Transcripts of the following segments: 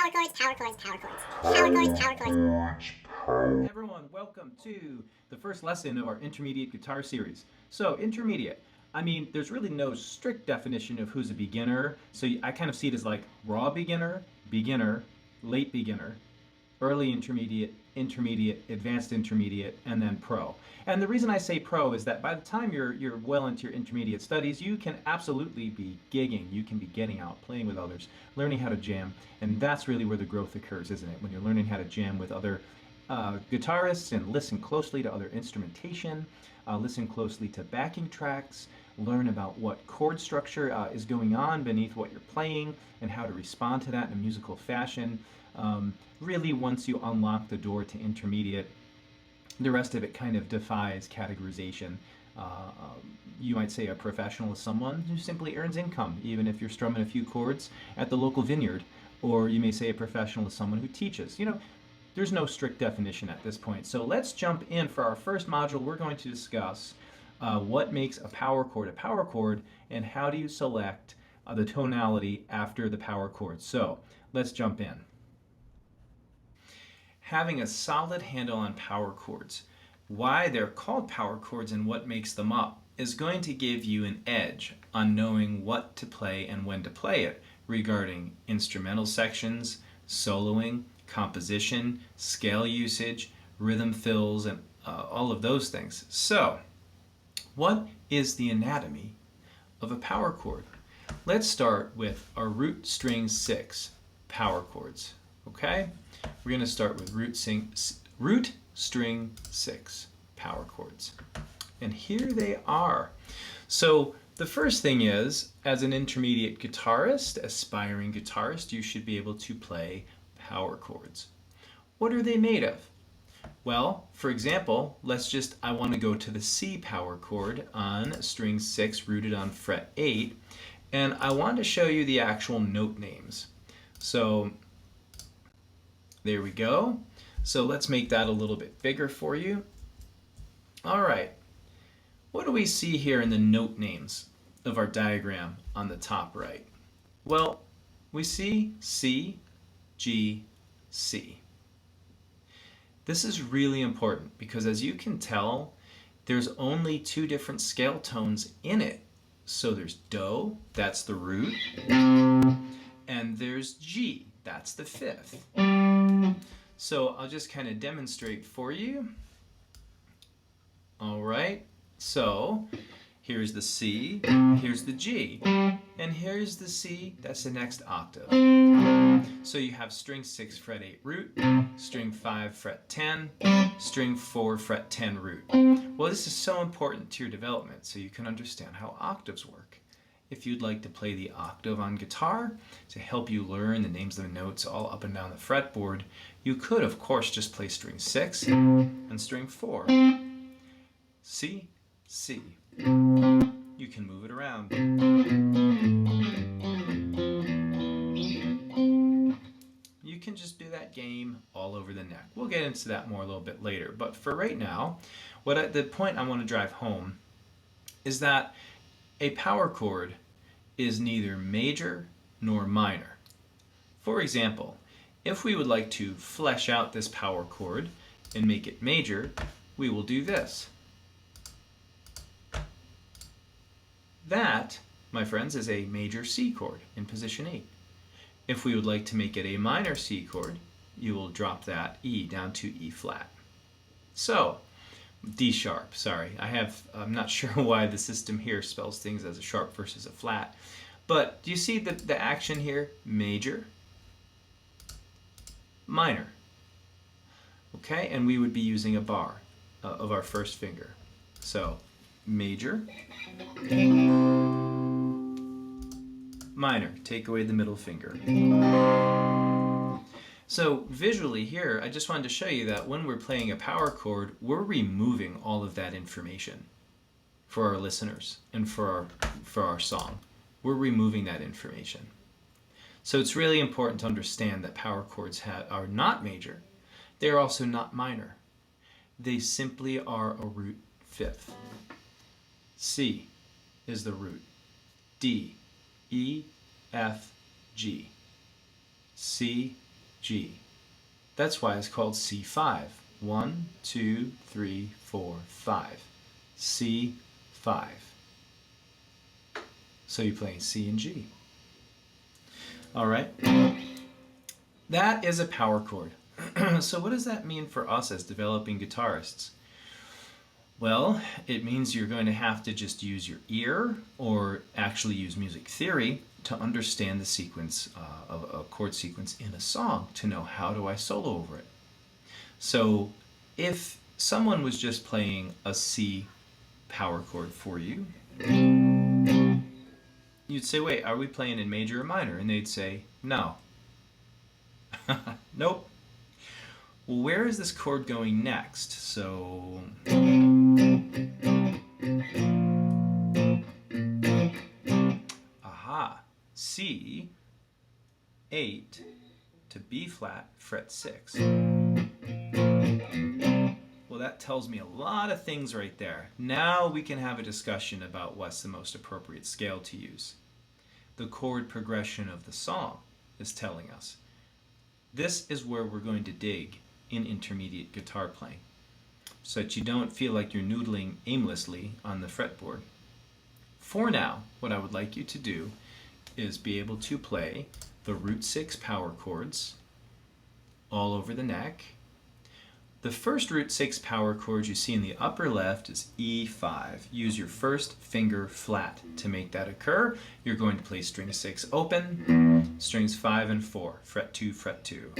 Power chords, power chords, power chords. Power chords, power chords. Hey everyone, welcome to the first lesson of our intermediate guitar series. So, intermediate, I mean, there's really no strict definition of who's a beginner, so I kind of see it as like raw beginner, beginner, late beginner, early intermediate, intermediate, advanced intermediate, and then pro. And the reason I say pro is that by the time you're well into your intermediate studies, you can absolutely be gigging. You can be getting out, playing with others, learning how to jam, and that's really where the growth occurs, isn't it? When you're learning how to jam with other guitarists and listen closely to other instrumentation, listen closely to backing tracks, learn about what chord structure is going on beneath what you're playing and how to respond to that in a musical fashion. Really, once you unlock the door to intermediate, the rest of it kind of defies categorization. You might say a professional is someone who simply earns income, even if you're strumming a few chords at the local vineyard. Or you may say a professional is someone who teaches. You know, there's no strict definition at this point. So let's jump in. For our first module, we're going to discuss what makes a power chord, and how do you select the tonality after the power chord. So let's jump in. Having a solid handle on power chords, why they're called power chords and what makes them up, is going to give you an edge on knowing what to play and when to play it regarding instrumental sections, soloing, composition, scale usage, rhythm fills, and all of those things. So, what is the anatomy of a power chord? Let's start with our root string 6 power chords. Okay? We're going to start with root string 6 power chords. And here they are. So the first thing is, as an intermediate guitarist, aspiring guitarist, you should be able to play power chords. What are they made of? Well, for example, I want to go to the C power chord on string 6 rooted on fret 8, and I want to show you the actual note names. So there we go. So let's make that a little bit bigger for you. All right. What do we see here in the note names of our diagram on the top right? Well, we see C, G, C. This is really important because, as you can tell, there's only two different scale tones in it. So there's Do, that's the root, and there's G, that's the fifth. So I'll just kind of demonstrate for you. All right, so here's the C, here's the G, and here's the C, that's the next octave. So you have string 6 fret 8 root, string 5 fret 10, string 4 fret 10 root. Well, this is so important to your development so you can understand how octaves work. If you'd like to play the octave on guitar to help you learn the names of the notes all up and down the fretboard, you could, of course, just play string 6 and string 4. C, C. You can move it around. You can just do that game all over the neck. We'll get into that more a little bit later. But for right now, the point I want to drive home is that a power chord is neither major nor minor. For example, if we would like to flesh out this power chord and make it major, we will do this. That, my friends, is a major C chord in position 8. If we would like to make it a minor C chord, you will drop that E down to E flat. So, D sharp, sorry. I'm not sure why the system here spells things as a sharp versus a flat. But do you see the action here? Major, minor. Okay, and we would be using a bar of our first finger. So, major, minor, take away the middle finger. So visually here, I just wanted to show you that when we're playing a power chord, we're removing all of that information for our listeners and for our song. We're removing that information. So it's really important to understand that power chords are not major. They're also not minor. They simply are a root fifth. C is the root. D, E, F, G. C, G. That's why it's called C5. 1, 2, 3, 4, 5. C5. So you're playing C and G. All right. That is a power chord. So what does that mean for us as developing guitarists? Well, it means you're going to have to just use your ear or actually use music theory to understand the sequence of a chord sequence in a song, to know how do I solo over it. So if someone was just playing a C power chord for you, you'd say, wait, are we playing in major or minor? And they'd say, no. Nope. Well, where is this chord going next? So aha, C, 8 to B flat, fret 6. Well, that tells me a lot of things right there. Now we can have a discussion about what's the most appropriate scale to use. The chord progression of the song is telling us. This is where we're going to dig in intermediate guitar playing, so that you don't feel like you're noodling aimlessly on the fretboard. For now, what I would like you to do is be able to play the root 6 power chords all over the neck. The first root 6 power chord you see in the upper left is E5. Use your first finger flat to make that occur. You're going to play string 6 open, strings 5 and 4, fret 2, fret 2.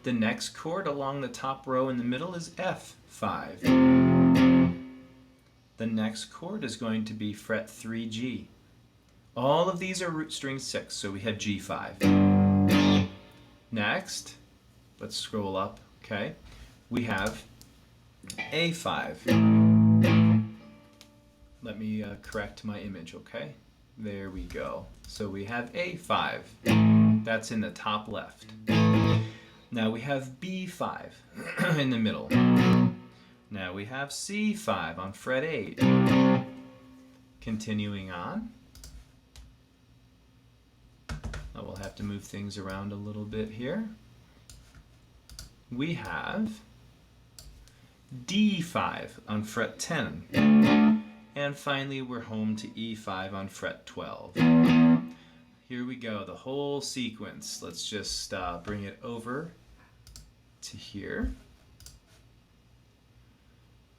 The next chord along the top row in the middle is F5. The next chord is going to be fret 3G. All of these are root string 6, so we have G5. Next, let's scroll up, okay? We have A5. Let me correct my image, okay? There we go. So we have A5. That's in the top left. Now we have B5 in the middle. Now we have C5 on fret 8. Continuing on. I will have to move things around a little bit here. We have D5 on fret 10. And finally we're home to E5 on fret 12. Here we go, the whole sequence. Let's just bring it over to here.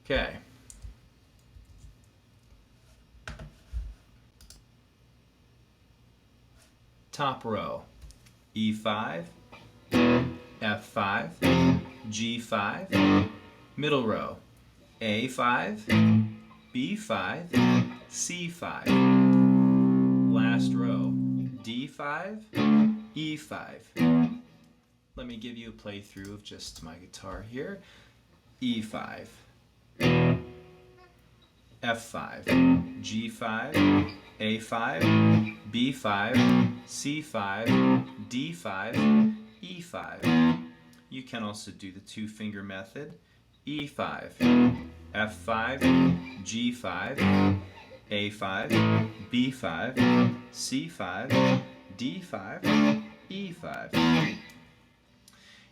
Okay. Top row, E5, F5, G5. Middle row, A5, B5, C5. Last row, D5, E5. Let me give you a playthrough of just my guitar here. E5, F5, G5, A5, B5, C5, D5, E5. You can also do the two-finger method. E5, F5, G5, A5, B5, C5, D5, E5.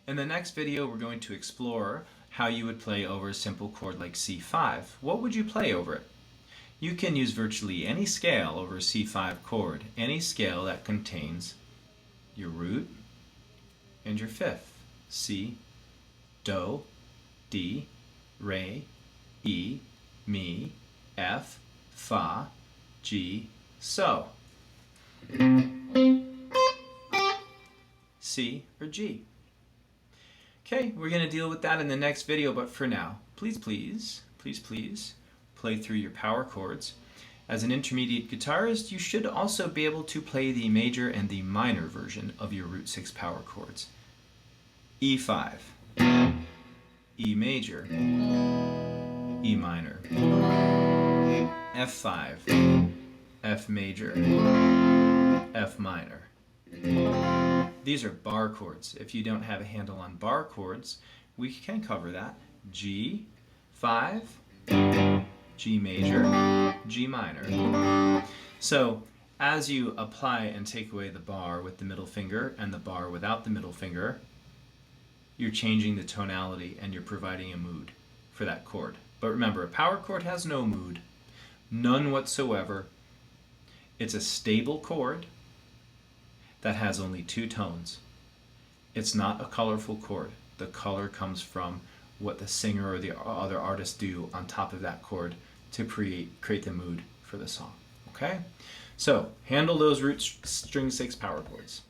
In the next video, we're going to explore how you would play over a simple chord like C5. What would you play over it? You can use virtually any scale over a C5 chord, any scale that contains your root and your fifth. C, Do, D, Re, E, Mi, F, Fa, G, So. C or G. Okay, we're going to deal with that in the next video, but for now, please play through your power chords. As an intermediate guitarist, you should also be able to play the major and the minor version of your root 6 power chords. E5, E major, E minor, F5, F major, F minor. These are bar chords. If you don't have a handle on bar chords, we can cover that. G5, G major, G minor. So as you apply and take away the bar with the middle finger and the bar without the middle finger, you're changing the tonality and you're providing a mood for that chord. But remember, a power chord has no mood, none whatsoever. It's a stable chord that has only two tones. It's not a colorful chord. The color comes from what the singer or the other artist do on top of that chord to create the mood for the song. Okay? So handle those root string 6 power chords.